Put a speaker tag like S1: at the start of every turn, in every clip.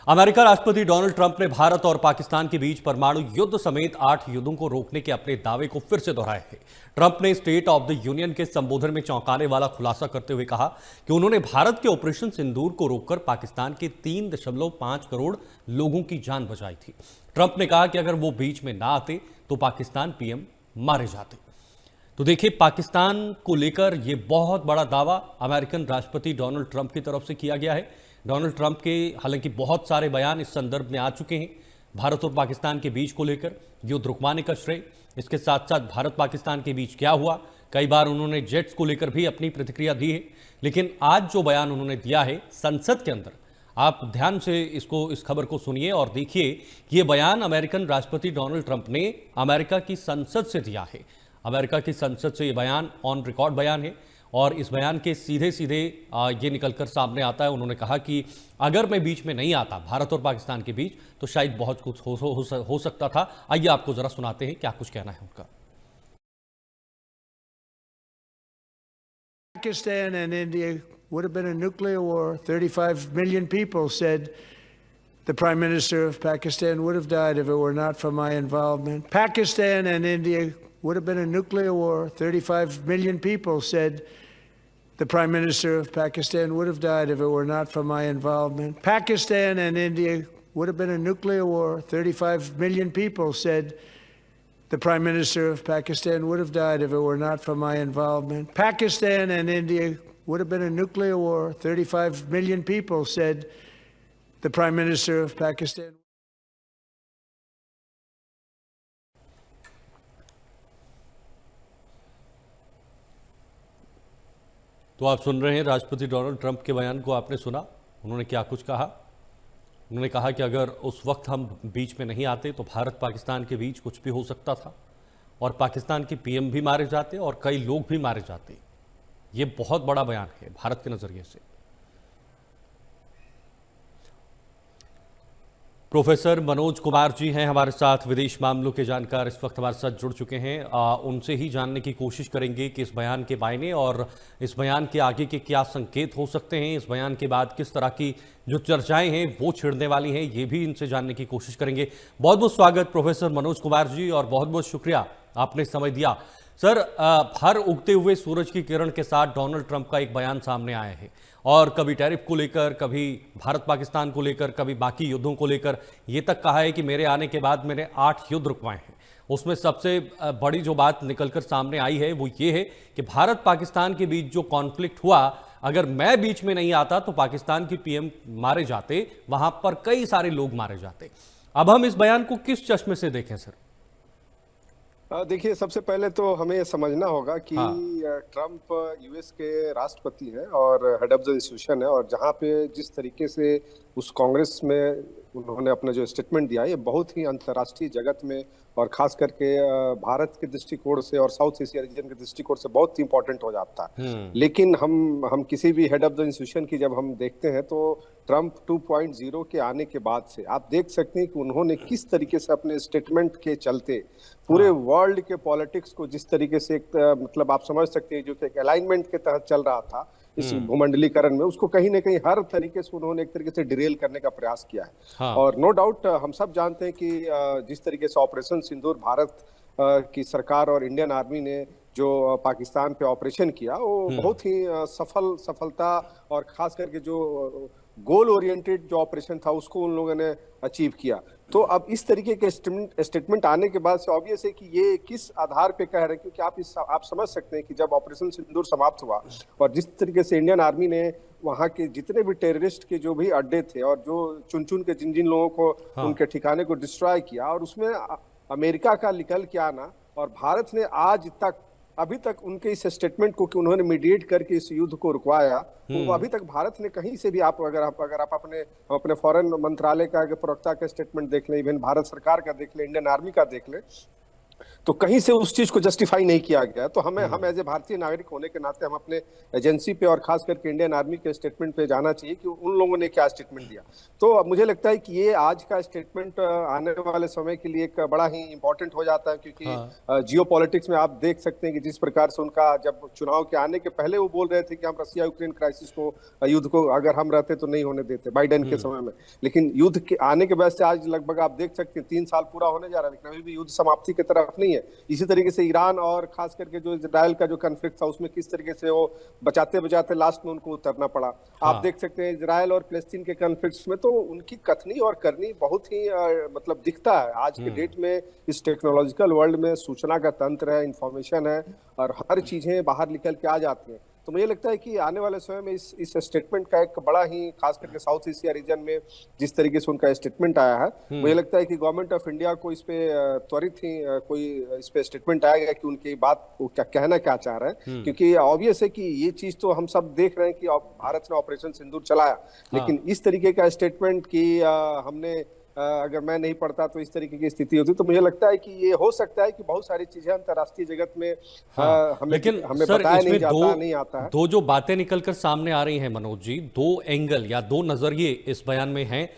S1: America राष्ट्रपति Donald Trump ने भारत और पाकिस्तान के बीच परमाणु युद्ध समेत 8 युद्धों को रोकने के अपने दावे को फिर से दोहराया है। ट्रंप ने स्टेट ऑफ द यूनियन के संबोधन में चौंकाने वाला खुलासा करते हुए कहा कि उन्होंने भारत के ऑपरेशन सिंदूर को रोककर पाकिस्तान के 3.5 करोड़ लोगों की जान बचाई थी। ट्रंप ने कहा कि अगर वो बीच में ना आते तो पाकिस्तान पीएम मारे जाते। तो देखिए, पाकिस्तान को लेकर यह बहुत बड़ा दावा अमेरिकन राष्ट्रपति डोनाल्ड ट्रंप की तरफ से किया गया है। डोनाल्ड ट्रंप के हालांकि बहुत सारे बयान इस संदर्भ में आ चुके हैं, भारत और पाकिस्तान के बीच को लेकर युद्ध रुकवाने का श्रेय, इसके साथ साथ भारत पाकिस्तान के बीच क्या हुआ, कई बार उन्होंने जेट्स को लेकर भी अपनी प्रतिक्रिया दी है। लेकिन आज जो बयान उन्होंने दिया है संसद के अंदर, आप ध्यान से इस खबर को सुनिए और देखिए कि यह बयान अमेरिकन राष्ट्रपति डोनाल्ड ट्रंप ने अमेरिका की संसद से दिया है। अमेरिका की संसद से यह बयान ऑन रिकॉर्ड बयान है और इस बयान के सीधे सीधे ये निकलकर सामने आता है। उन्होंने कहा कि अगर मैं बीच में नहीं आता भारत और पाकिस्तान के बीच तो शायद बहुत कुछ हो सकता था। आइए आपको जरा सुनाते हैं क्या कुछ कहना है उनका।
S2: Pakistan and India would have been a nuclear war. 35 million people said the Prime Minister of Pakistan would have died if it were not for my involvement. Pakistan and India would have been a nuclear war. 35 million people said the Prime Minister of Pakistan would have died if it were not for my involvement. Pakistan and India would have been a nuclear war. 35 million people said the Prime Minister of Pakistan would have died if it were not for my involvement. Pakistan and India would have been a nuclear war. 35 million people said the Prime Minister of Pakistan.
S1: तो आप सुन रहे हैं राष्ट्रपति Donald Trump के बयान को, आपने सुना उन्होंने क्या कुछ कहा। उन्होंने कहा कि अगर उस वक्त हम बीच में नहीं आते तो भारत पाकिस्तान के बीच कुछ भी हो सकता था और पाकिस्तान के पीएम भी मारे जाते और कई लोग भी मारे जाते। ये बहुत बड़ा बयान है भारत के नजरिए से। प्रोफेसर मनोज कुमार जी हैं हमारे साथ, विदेश मामलों के जानकार, इस वक्त हमारे साथ जुड़ चुके हैं। उनसे ही जानने की कोशिश करेंगे कि इस बयान के मायने और इस बयान के आगे के क्या संकेत हो सकते हैं, इस बयान के बाद किस तरह की जो चर्चाएं हैं वो छिड़ने वाली हैं, ये भी इनसे जानने की कोशिश करेंगे। बहुत बहुत स्वागत प्रोफेसर मनोज कुमार जी और बहुत बहुत शुक्रिया आपने समय दिया। सर, हर उगते हुए सूरज की किरण के साथ डोनाल्ड ट्रंप का एक बयान सामने आया है और कभी टैरिफ को लेकर, कभी भारत पाकिस्तान को लेकर, कभी बाकी युद्धों को लेकर ये तक कहा है कि मेरे आने के बाद मैंने 8 युद्ध रुकवाए हैं। उसमें सबसे बड़ी जो बात निकलकर सामने आई है वो ये है कि भारत पाकिस्तान के बीच जो कॉन्फ्लिक्ट हुआ, अगर मैं बीच में नहीं आता तो पाकिस्तान के पीएम मारे जाते, वहां पर कई सारे लोग मारे जाते। अब हम इस बयान को किस चश्मे से देखें सर?
S3: देखिए, सबसे पहले तो हमें समझना होगा कि
S1: हाँ।
S3: ट्रंप यूएस के राष्ट्रपति हैं और हेड ऑफ द इंस्टीट्यूशन है, और जहाँ पे जिस तरीके से उस कांग्रेस में उन्होंने अपना जो स्टेटमेंट दिया, ये बहुत ही अंतर्राष्ट्रीय जगत में और खास करके भारत के दृष्टिकोण से और साउथ एशिया रीजन के दृष्टिकोण से बहुत ही इंपॉर्टेंट हो जाता है। लेकिन हम किसी भी हेड ऑफ द इंस्टीट्यूशन की जब हम देखते हैं तो ट्रंप 2.0 के आने के बाद से आप देख सकते हैं कि उन्होंने किस तरीके से अपने स्टेटमेंट के चलते पूरे वर्ल्ड के पॉलिटिक्स को जिस तरीके से मतलब आप समझ सकते हैं जो कि एक अलाइनमेंट के तहत चल रहा था इस भूमंडलीकरण में, उसको कहीं ना कहीं हर तरीके से उन्होंने एक तरीके से डिरेल करने का प्रयास किया है।
S1: हाँ।
S3: और नो डाउट हम सब जानते हैं कि जिस तरीके से ऑपरेशन सिंदूर भारत की सरकार और इंडियन आर्मी ने जो पाकिस्तान पे ऑपरेशन किया, वो बहुत ही सफलता और खास करके जो गोल ओरिएंटेड जो ऑपरेशन था उसको उन लोगों ने अचीव किया। तो अब इस तरीके के स्टेटमेंट आने के बाद से ऑब्वियस है कि ये किस आधार पे कह रहे हैं, क्योंकि आप समझ सकते हैं कि जब ऑपरेशन सिंदूर समाप्त हुआ और जिस तरीके से इंडियन आर्मी ने वहां के जितने भी टेररिस्ट के जो भी अड्डे थे और जो चुन चुन के जिन जिन लोगों को उनके ठिकाने को डिस्ट्रॉय किया, और उसमें अमेरिका का निकल के आना, और भारत ने आज तक अभी तक उनके इस स्टेटमेंट को कि उन्होंने मीडिएट करके इस युद्ध को रुकवाया, तो अभी तक भारत ने कहीं से भी अगर आप अपने फॉरेन मंत्रालय का प्रवक्ता का स्टेटमेंट देख लें, इवन भारत सरकार का देख लें, इंडियन आर्मी का देख लें, तो कहीं से उस चीज को जस्टिफाई नहीं किया गया। तो हम एज ए भारतीय नागरिक होने के नाते हम अपने एजेंसी पे और खास करके इंडियन आर्मी के स्टेटमेंट पे जाना चाहिए कि उन लोगों ने क्या स्टेटमेंट दिया। तो अब मुझे लगता है कि ये आज का स्टेटमेंट आने वाले समय के लिए एक बड़ा ही इंपॉर्टेंट हो जाता है, क्योंकि जियो पॉलिटिक्स में आप देख सकते हैं कि जिस प्रकार से उनका जब चुनाव के आने के पहले वो बोल रहे थे कि हम रसिया यूक्रेन क्राइसिस को, युद्ध को अगर हम रहते तो नहीं होने देते बाइडेन के समय में, लेकिन युद्ध के आने के बाद से आज लगभग आप देख सकते हैं 3 साल पूरा होने जा रहा है, लेकिन अभी भी युद्ध समाप्ति की तरफ नहीं है। इसी तरीके से ईरान और खास करके जो इजराइल का जो कॉन्फ्लिक्ट था उसमें किस तरीके से वो बचाते बचाते लास्ट में उनको उतरना पड़ा। आप देख सकते हैं इजराइल और फिलिस्तीन के कॉन्फ्लिक्ट्स में तो उनकी कथनी और करनी बहुत ही मतलब दिखता है। आज के डेट में इस टेक्नोलॉजिकल वर्ल्ड में सूचना का तंत्र है, इंफॉर्मेशन है और हर चीजें बाहर निकल के आ जाती हैं। तो मुझे लगता है कि आने वाले समय में इस स्टेटमेंट का एक बड़ा ही खास करके साउथ एशिया रीजन में जिस तरीके से उनका स्टेटमेंट आया है, मुझे लगता है कि गवर्नमेंट ऑफ इंडिया को इस पे त्वरित ही कोई इस पे स्टेटमेंट आएगा कि उनकी बात वो क्या कहना क्या चाह रहे हैं। क्योंकि ऑब्वियस है कि ये चीज तो हम सब देख रहे हैं कि भारत ने ऑपरेशन सिंदूर चलाया, लेकिन इस तरीके का स्टेटमेंट कि हमने अगर मैं नहीं पढ़ता तो इस तरीके की स्थिति होती, तो मुझे लगता है कि ये हो सकता है कि बहुत सारी चीजें अंतर्राष्ट्रीय जगत में हमें
S1: सर,
S3: बताया
S1: इसमें
S3: नहीं जाता, नहीं आता है।
S1: दो जो बातें निकलकर सामने आ रही हैं मनोज जी, 2 एंगल या 2 नजरिए इस बयान में हैं।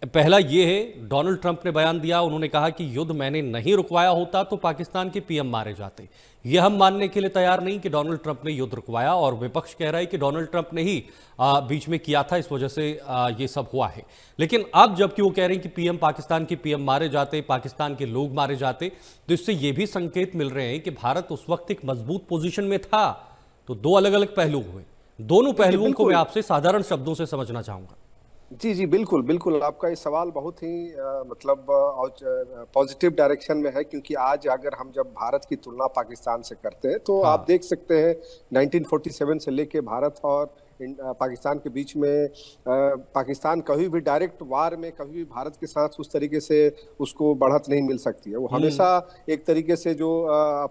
S1: पहला ये है, डोनाल्ड ट्रंप ने बयान दिया, उन्होंने कहा कि युद्ध मैंने नहीं रुकवाया होता तो पाकिस्तान के पीएम मारे जाते। ये हम मानने के लिए तैयार नहीं कि डोनाल्ड ट्रंप ने युद्ध रुकवाया, और विपक्ष कह रहा है कि डोनाल्ड ट्रंप ने ही बीच में किया था, इस वजह से ये सब हुआ है। लेकिन अब जबकि वो कह रहे हैं कि पाकिस्तान के पीएम मारे जाते, पाकिस्तान के लोग मारे जाते, तो इससे ये भी संकेत मिल रहे हैं कि भारत उस वक्त एक मजबूत पोजीशन में था। तो 2 अलग अलग पहलू हुए, दोनों पहलुओं को मैं आपसे साधारण शब्दों से समझना चाहूंगा।
S3: जी जी, बिल्कुल बिल्कुल, आपका ये सवाल बहुत ही मतलब पॉजिटिव डायरेक्शन में है, क्योंकि आज अगर हम जब भारत की तुलना पाकिस्तान से करते हैं तो आप देख सकते हैं 1947 से लेके भारत और पाकिस्तान के बीच में पाकिस्तान कभी भी डायरेक्ट वार में कभी भी भारत के साथ उस तरीके से उसको बढ़त नहीं मिल सकती है। वो हमेशा एक तरीके से जो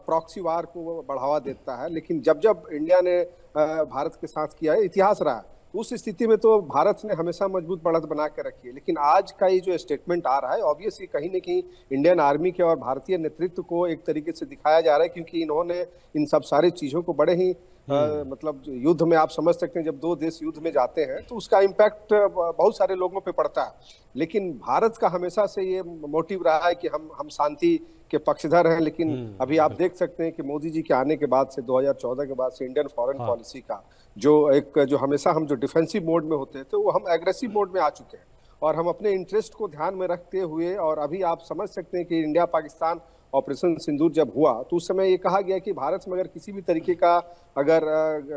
S3: प्रॉक्सी वार को बढ़ावा देता है, लेकिन जब जब इंडिया ने भारत के साथ किया है, इतिहास रहा है, उस स्थिति में तो भारत ने हमेशा मजबूत बढ़त बना कर रखी है। लेकिन आज का ये जो स्टेटमेंट आ रहा है, ऑब्वियसली कहीं न कहीं इंडियन आर्मी के और भारतीय नेतृत्व को एक तरीके से दिखाया जा रहा है, क्योंकि इन्होंने इन सब सारी चीजों को बड़े ही मतलब युद्ध में आप समझ सकते हैं, जब 2 देश युद्ध में जाते हैं तो उसका इम्पैक्ट बहुत सारे लोगों पे पड़ता है। लेकिन भारत का हमेशा से ये मोटिव रहा है कि हम शांति के पक्षधर हैं। लेकिन अभी आप देख सकते हैं कि मोदी जी के आने के बाद से 2014 के बाद से इंडियन फॉरेन पॉलिसी का जो हमेशा हम जो डिफेंसिव मोड में होते थे वो हम एग्रेसिव मोड में आ चुके हैं, और हम अपने इंटरेस्ट को ध्यान में रखते हुए, और अभी आप समझ सकते हैं कि इंडिया पाकिस्तान ऑपरेशन सिंदूर जब हुआ तो उस समय ये कहा गया कि भारत में अगर किसी भी तरीके का अगर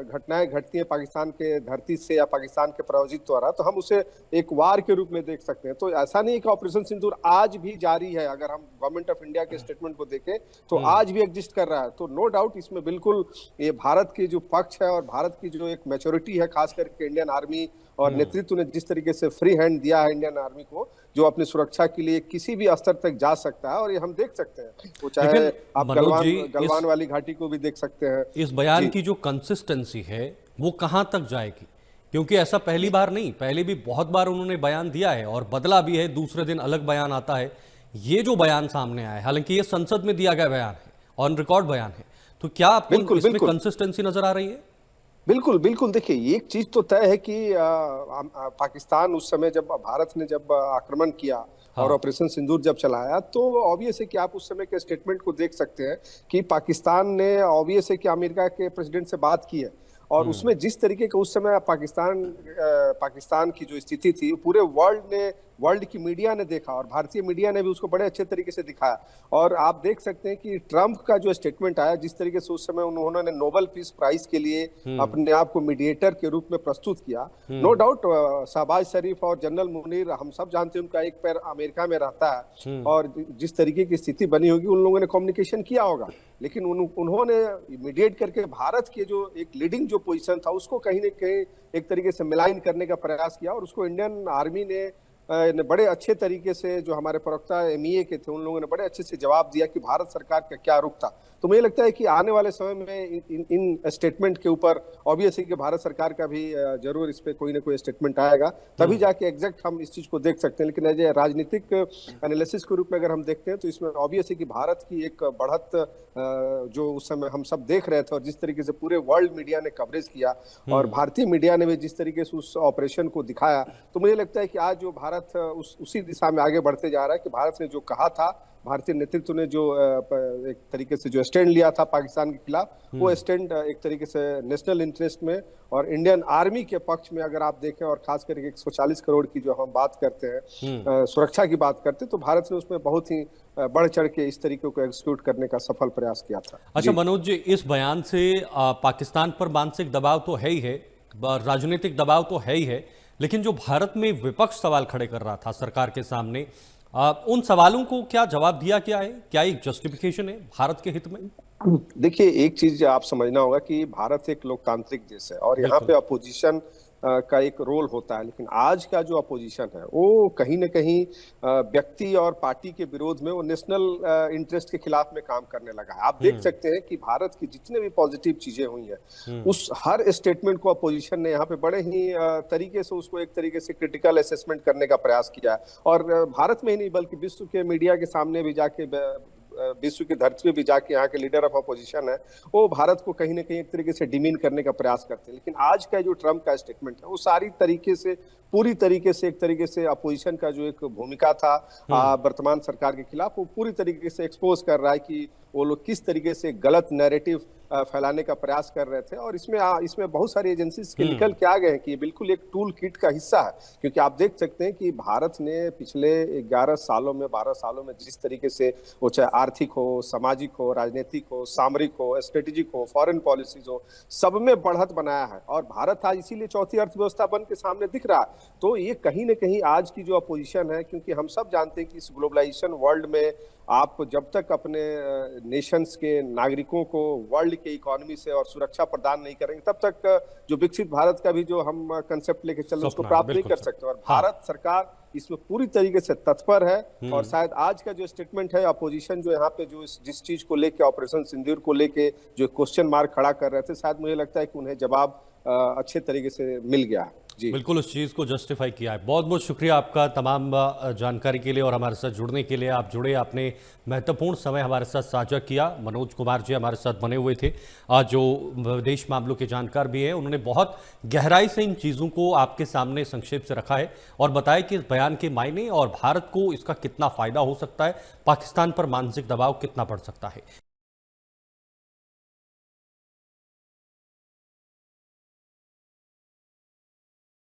S3: घटनाएं घटती हैं पाकिस्तान के धरती से या पाकिस्तान के प्रायोजित द्वारा, तो हम उसे एक वार के रूप में देख सकते हैं। तो ऐसा नहीं कि ऑपरेशन सिंदूर आज भी जारी है, अगर हम गवर्नमेंट ऑफ इंडिया के स्टेटमेंट को देखें तो आज भी एग्जिस्ट कर रहा है। तो नो डाउट इसमें बिल्कुल ये भारत की जो पक्ष है और भारत की जो एक मैच्योरिटी है, खास करके इंडियन आर्मी और नेतृत्व ने जिस तरीके से फ्री हैंड दिया है इंडियन आर्मी को, जो अपनी सुरक्षा के लिए किसी भी स्तर तक जा सकता है, और ये हम देख सकते हैं। वो चाहे आप गलवान वाली घाटी को भी देख सकते हैं।
S1: इस बयान की जो कंसिस्टेंसी है वो कहां तक जाएगी? क्योंकि ऐसा पहली बार नहीं, पहले भी बहुत बार उन्होंने बयान दिया है और बदला भी है, दूसरे दिन अलग बयान आता है। ये जो बयान सामने आया है, हालांकि ये संसद में दिया गया बयान है, ऑन रिकॉर्ड बयान है, तो क्या आपको इसमें कंसिस्टेंसी नजर आ रही है?
S3: बिल्कुल बिल्कुल, देखिए एक चीज तो तय है कि पाकिस्तान उस समय जब भारत ने जब आक्रमण किया और ऑपरेशन सिंदूर जब चलाया, तो ऑब्वियस है कि आप उस समय के स्टेटमेंट को देख सकते हैं कि पाकिस्तान ने ऑब्वियस है कि अमेरिका के प्रेसिडेंट से बात की है, और उसमें जिस तरीके का उस समय पाकिस्तान की जो स्थिति थी, पूरे वर्ल्ड की मीडिया ने देखा और भारतीय मीडिया ने भी उसको बड़े अच्छे तरीके से दिखाया। और आप देख सकते हैं कि ट्रंप का जो स्टेटमेंट आया, जिस तरीके से उस समय उन्होंने नोबेल पीस प्राइज के लिए अपने आप को मीडिएटर के रूप में प्रस्तुत किया, नो डाउट शहबाज शरीफ और जनरल मुनीर, हम सब जानते हैं उनका एक पैर अमेरिका में रहता है, और जिस तरीके की स्थिति बनी होगी उन लोगों ने कम्युनिकेशन किया होगा, लेकिन उन्होंने मीडिएट करके भारत के जो एक लीडिंग जो पोजीशन था उसको कहीं न कहीं एक तरीके से मिलाइन करने का प्रयास किया, और उसको इंडियन आर्मी ने ने बड़े अच्छे तरीके से, जो हमारे प्रवक्ता एमईए के थे उन लोगों ने बड़े अच्छे से जवाब दिया कि भारत सरकार का क्या रुख था। तो मुझे लगता है कि आने वाले समय में इन स्टेटमेंट के ऊपर ऑब्वियसली कि भारत सरकार का भी जरूर इस पे कोई ना कोई स्टेटमेंट आएगा, तभी जाके एग्जैक्ट हम इस चीज को देख सकते हैं। लेकिन एज ए राजनीतिक एनालिसिस के रूप में अगर हम देखते हैं तो इसमें ऑब्वियसली कि भारत की एक बढ़त जो उस समय हम सब देख रहे थे और जिस तरीके से पूरे वर्ल्ड मीडिया ने कवरेज किया और भारतीय मीडिया ने भी जिस तरीके से उस ऑपरेशन को दिखाया, तो मुझे लगता है कि आज जो भारत उसी दिशा में आगे बढ़ते जा रहा है कि भारत ने जो कहा था, भारतीय नेतृत्व ने जो एक तरीके से जो स्टैंड लिया था पाकिस्तान के खिलाफ, वो स्टैंड एक तरीके से नेशनल इंटरेस्ट में और इंडियन आर्मी के पक्ष में अगर आप देखें, और खास करके 140 करोड़ की जो हम बात करते हैं सुरक्षा की बात करते हैं, तो भारत ने उसमें बहुत ही बढ़ चढ़ के इस तरीके को एग्जीक्यूट करने का सफल प्रयास किया था।
S1: अच्छा मनोज जी, इस बयान से पाकिस्तान पर मानसिक दबाव तो है ही है, राजनीतिक दबाव तो है ही है, लेकिन जो भारत में विपक्ष सवाल खड़े कर रहा था सरकार के सामने, उन सवालों को क्या जवाब दिया क्या है? क्या एक जस्टिफिकेशन है भारत के हित में?
S3: देखिए, एक चीज आप समझना होगा कि भारत एक लोकतांत्रिक देश है और यहाँ पे अपोजिशन का एक रोल होता है, लेकिन आज का जो अपोजिशन है वो कहीं ना कहीं व्यक्ति और पार्टी के विरोध में वो नेशनल इंटरेस्ट के खिलाफ में काम करने लगा है। आप देख सकते हैं कि भारत की जितने भी पॉजिटिव चीजें हुई हैं उस हर स्टेटमेंट को अपोजिशन ने यहाँ पे बड़े ही तरीके से उसको एक तरीके से क्रिटिकल असेसमेंट करने का प्रयास किया है और भारत में ही नहीं बल्कि विश्व के मीडिया के सामने भी जाके, विश्व की धरती पे भी जाके यहाँ के लीडर ऑफ अपोजिशन है वो भारत को कहीं ना कहीं एक तरीके से डिमीन करने का प्रयास करते हैं। लेकिन आज का जो ट्रम्प का स्टेटमेंट है वो सारी तरीके से पूरी तरीके से एक तरीके से अपोजिशन का जो एक भूमिका था वर्तमान सरकार के खिलाफ, वो पूरी तरीके से एक्सपोज कर रहा है कि वो लोग किस तरीके से गलत नैरेटिव फैलाने का प्रयास कर रहे थे। और इसमें बहुत सारी एजेंसीज के निकल के आ गए हैं कि ये बिल्कुल एक टूल किट का हिस्सा है, क्योंकि आप देख सकते हैं कि भारत ने पिछले 11 सालों में 12 सालों में जिस तरीके से वो चाहे आर्थिक हो, सामाजिक हो, राजनीतिक हो, सामरिक हो, स्ट्रेटेजिक हो, फॉरेन पॉलिसीज हो, सब में बढ़त बनाया है और भारत आज इसीलिए चौथी अर्थव्यवस्था बन के सामने दिख रहा है। तो ये कहीं ना कहीं आज की जो अपोजिशन है, क्योंकि हम सब जानते हैं कि इस ग्लोबलाइजेशन वर्ल्ड में आप जब तक अपने नेशंस के नागरिकों को वर्ल्ड के इकोनॉमी से और सुरक्षा प्रदान नहीं करेंगे तब तक जो विकसित भारत का भी जो हम कंसेप्ट लेके चल रहे हैं उसको प्राप्त नहीं कर सकते। और भारत सरकार इसमें पूरी तरीके से तत्पर है और शायद आज का जो स्टेटमेंट है अपोजिशन जो यहाँ पे जो जिस चीज को लेके ऑपरेशन सिंदूर को लेके जो क्वेश्चन मार्क खड़ा कर रहे थे, शायद मुझे लगता है कि उन्हें जवाब अच्छे तरीके से मिल गया है। जी
S1: बिल्कुल उस चीज़ को जस्टिफाई किया है। बहुत बहुत शुक्रिया आपका तमाम जानकारी के लिए और हमारे साथ जुड़ने के लिए। आप जुड़े, आपने महत्वपूर्ण समय हमारे साथ साझा किया। मनोज कुमार जी हमारे साथ बने हुए थे जो विदेश मामलों के जानकार भी हैं। उन्होंने बहुत गहराई से इन चीज़ों को आपके सामने संक्षेप से रखा है और बताया कि इस बयान के मायने और भारत को इसका कितना फ़ायदा हो सकता है, पाकिस्तान पर मानसिक दबाव कितना पड़ सकता है।